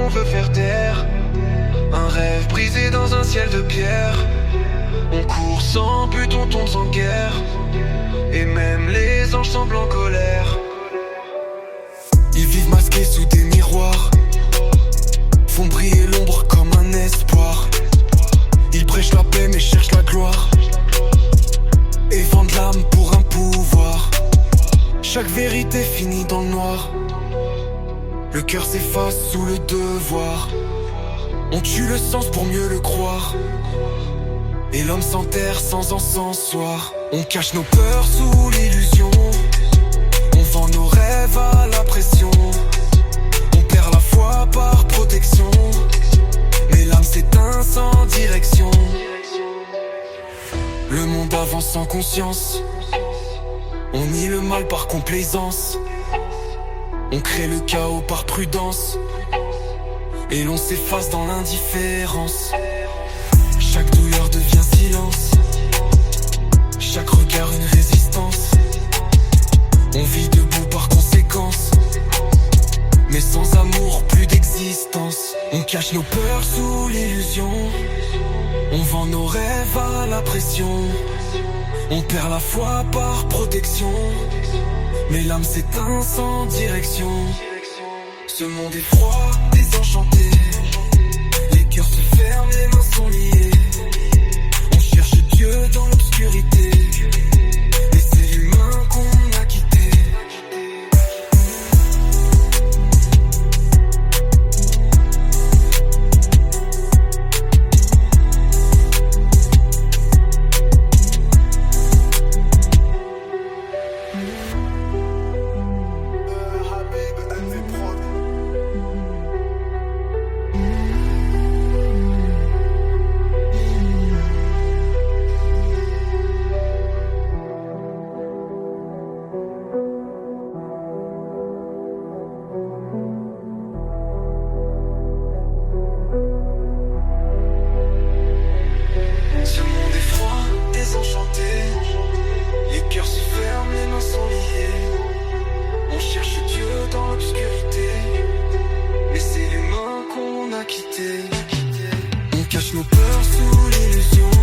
qu'on veut faire taire. Un rêve brisé dans un ciel de pierre. On court sans but, on tombe sans guerre. Et même les anges semblent en colère. Ils vivent masqués sous des miroirs, font briller l'ombre comme un espoir. Ils prêchent la paix mais cherchent la gloire, et vendent l'âme pour un pouvoir. Chaque vérité finit dans le noir. Le cœur s'efface sous le devoir. On tue le sens pour mieux le croire, et l'homme s'enterre sans encensoir. On cache nos peurs sous l'illusion. On vend nos rêves à la pression. On perd la foi par protection, mais l'âme s'éteint sans direction. Le monde avance sans conscience. On nie le mal par complaisance. On crée le chaos par prudence, et l'on s'efface dans l'indifférence. Chaque douleur devient silence, chaque regard une résistance. On vit debout par conséquence, mais sans amour plus d'existence. On cache nos peurs sous l'illusion. On vend nos rêves à la pression. On perd la foi par protection, mais l'âme s'éteint sans direction. Ce monde est froid, désenchanté. Les cœurs se ferment, les mains sont liées. On cherche Dieu dans l'obscurité, et c'est l'humain qu'on a quitté. Ce monde est froid, désenchanté. Les cœurs se ferment, les mains sont liées. On cherche Dieu dans l'obscurité, mais c'est l'humain qu'on a quitté. On cache nos peurs sous l'illusion.